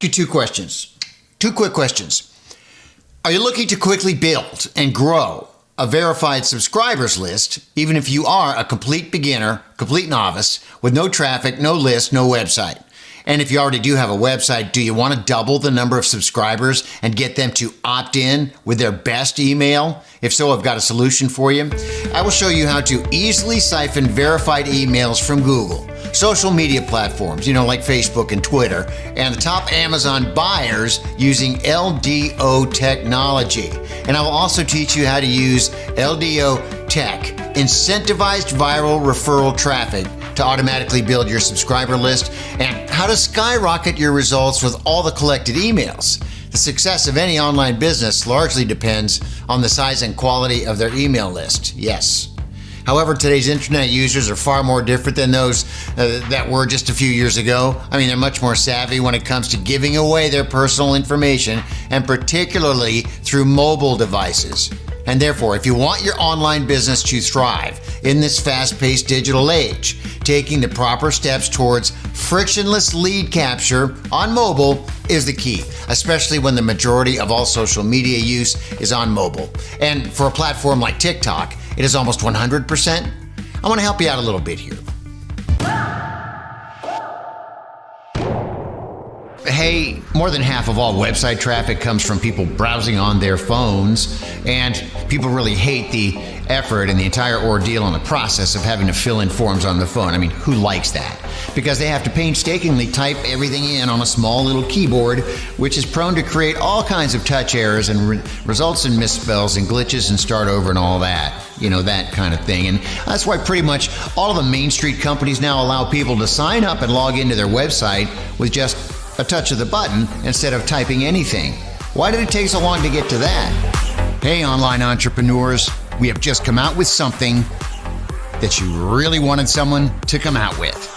you two questions. Two quick questions. Are you looking to quickly build and grow a verified subscribers list, even if you are a complete beginner, complete novice, with no traffic, no list, no website? And if you already do have a website, do you want to double the number of subscribers and get them to opt in with their best email? If so, I've got a solution for you. I will show you how to easily siphon verified emails from Google, social media platforms, like Facebook and Twitter, and the top Amazon buyers using LDO technology. And I will also teach you how to use LDO tech, incentivized viral referral traffic, to automatically build your subscriber list, and how to skyrocket your results with all the collected emails. The success of any online business largely depends on the size and quality of their email list. Yes. However, today's internet users are far more different than those that were just a few years ago. They're much more savvy when it comes to giving away their personal information, and particularly through mobile devices. And therefore, if you want your online business to thrive in this fast-paced digital age, taking the proper steps towards frictionless lead capture on mobile is the key, especially when the majority of all social media use is on mobile. And for a platform like TikTok, it is almost 100%. I want to help you out a little bit here. Hey, more than half of all website traffic comes from people browsing on their phones, and people really hate the effort and the entire ordeal and the process of having to fill in forms on the phone. Who likes that? Because they have to painstakingly type everything in on a small little keyboard, which is prone to create all kinds of touch errors and results in misspells and glitches and start over and all that. That kind of thing. And that's why pretty much all of the Main Street companies now allow people to sign up and log into their website with just a touch of the button instead of typing anything. Why did it take so long to get to that? Hey, online entrepreneurs, we have just come out with something that you really wanted someone to come out with.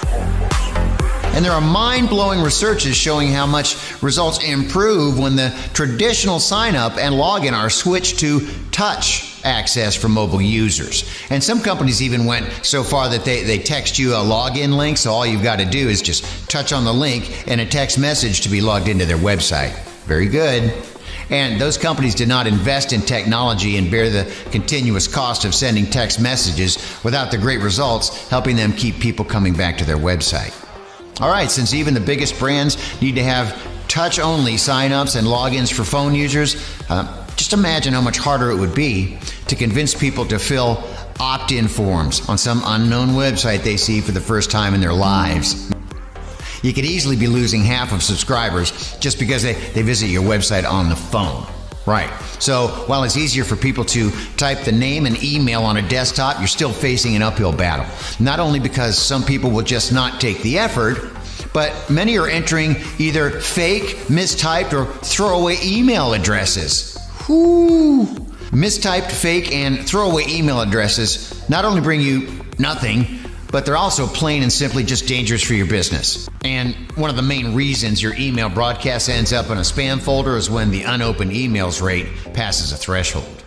And there are mind-blowing researches showing how much results improve when the traditional sign-up and login are switched to touch access for mobile users. And some companies even went so far that they text you a login link, so all you've got to do is just touch on the link and a text message to be logged into their website. Very good. And those companies did not invest in technology and bear the continuous cost of sending text messages without the great results helping them keep people coming back to their website. All right, since even the biggest brands need to have touch-only sign-ups and logins for phone users, just imagine how much harder it would be to convince people to fill opt-in forms on some unknown website they see for the first time in their lives. You could easily be losing half of subscribers just because they visit your website on the phone. Right. So while it's easier for people to type the name and email on a desktop, you're still facing an uphill battle. Not only because some people will just not take the effort, but many are entering either fake, mistyped, or throwaway email addresses. Whoo! Mistyped, fake, and throwaway email addresses not only bring you nothing, but they're also plain and simply just dangerous for your business. And one of the main reasons your email broadcast ends up in a spam folder is when the unopened emails rate passes a threshold.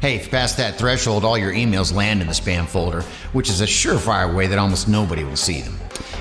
Hey, if you pass that threshold, all your emails land in the spam folder, which is a surefire way that almost nobody will see them.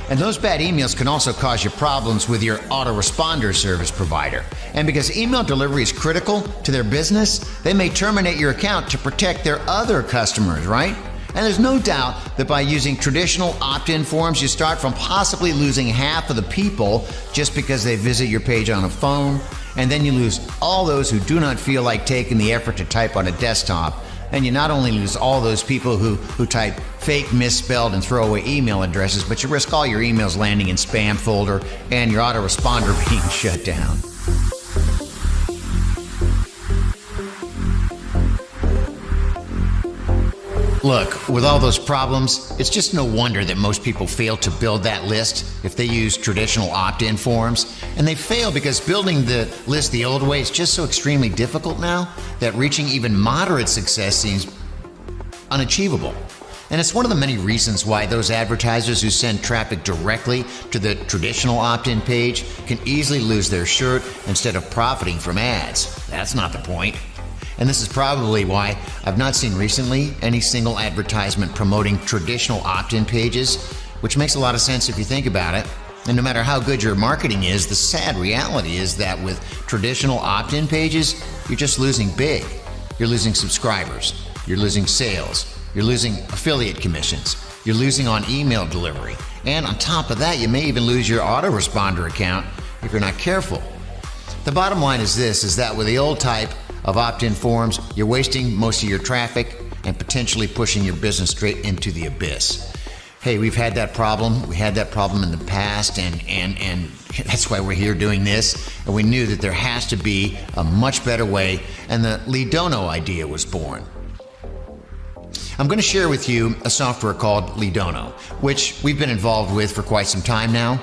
And those bad emails can also cause you problems with your autoresponder service provider. And because email delivery is critical to their business, they may terminate your account to protect their other customers, right? And there's no doubt that by using traditional opt-in forms, you start from possibly losing half of the people just because they visit your page on a phone, and then you lose all those who do not feel like taking the effort to type on a desktop. And you not only lose all those people who type fake, misspelled, and throwaway email addresses, but you risk all your emails landing in spam folder and your autoresponder being shut down. Look, with all those problems, it's just no wonder that most people fail to build that list if they use traditional opt-in forms. And they fail because building the list the old way is just so extremely difficult now that reaching even moderate success seems unachievable. And it's one of the many reasons why those advertisers who send traffic directly to the traditional opt-in page can easily lose their shirt instead of profiting from ads. That's not the point. And this is probably why I've not seen recently any single advertisement promoting traditional opt-in pages, which makes a lot of sense if you think about it. And no matter how good your marketing is, the sad reality is that with traditional opt-in pages, you're just losing big. You're losing subscribers, you're losing sales, you're losing affiliate commissions, you're losing on email delivery. And on top of that, you may even lose your autoresponder account if you're not careful. The bottom line is this, is that with the old type of opt-in forms, you're wasting most of your traffic and potentially pushing your business straight into the abyss. Hey, we've had that problem. We had that problem in the past, and that's why we're here doing this. And we knew that there has to be a much better way, and the Leadono idea was born. I'm going to share with you a software called Leadono, which we've been involved with for quite some time now.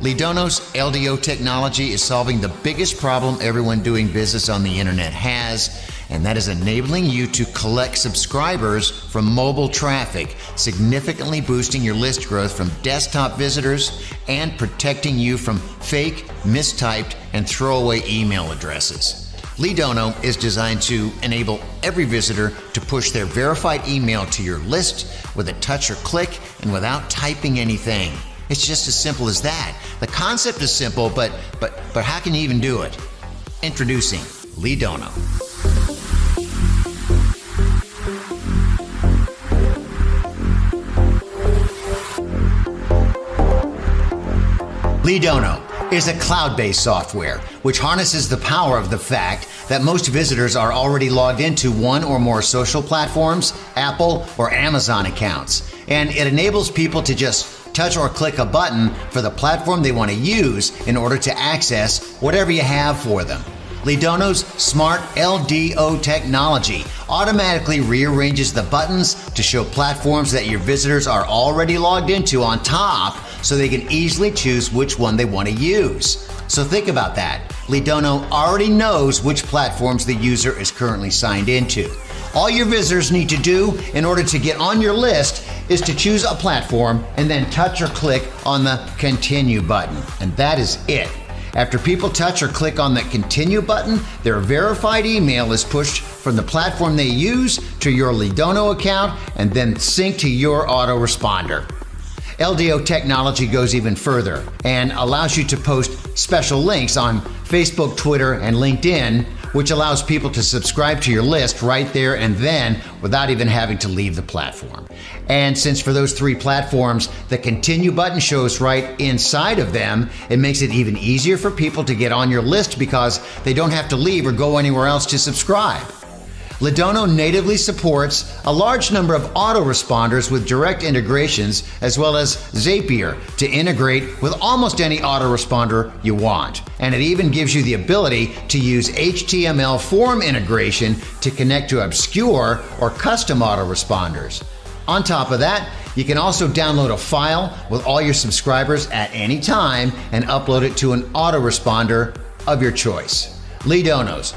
Leadono's LDO technology is solving the biggest problem everyone doing business on the internet has, and that is enabling you to collect subscribers from mobile traffic, significantly boosting your list growth from desktop visitors and protecting you from fake, mistyped, and throwaway email addresses. Leadono is designed to enable every visitor to push their verified email to your list with a touch or click and without typing anything. It's just as simple as that. The concept is simple, but how can you even do it? Introducing Leadono. Leadono is a cloud-based software which harnesses the power of the fact that most visitors are already logged into one or more social platforms, Apple or Amazon accounts, and it enables people to just touch or click a button for the platform they want to use in order to access whatever you have for them. Leadono's smart LDO technology automatically rearranges the buttons to show platforms that your visitors are already logged into on top so they can easily choose which one they want to use. So think about that. Leadono already knows which platforms the user is currently signed into. All your visitors need to do in order to get on your list is to choose a platform and then touch or click on the Continue button. And that is it. After people touch or click on the Continue button, their verified email is pushed from the platform they use to your Leadono account and then synced to your autoresponder. LDO technology goes even further and allows you to post special links on Facebook, Twitter, and LinkedIn, which allows people to subscribe to your list right there and then without even having to leave the platform. And since for those three platforms, the Continue button shows right inside of them, it makes it even easier for people to get on your list because they don't have to leave or go anywhere else to subscribe. Leadono natively supports a large number of autoresponders with direct integrations, as well as Zapier to integrate with almost any autoresponder you want. And it even gives you the ability to use HTML form integration to connect to obscure or custom autoresponders. On top of that, you can also download a file with all your subscribers at any time and upload it to an autoresponder of your choice. Leadono's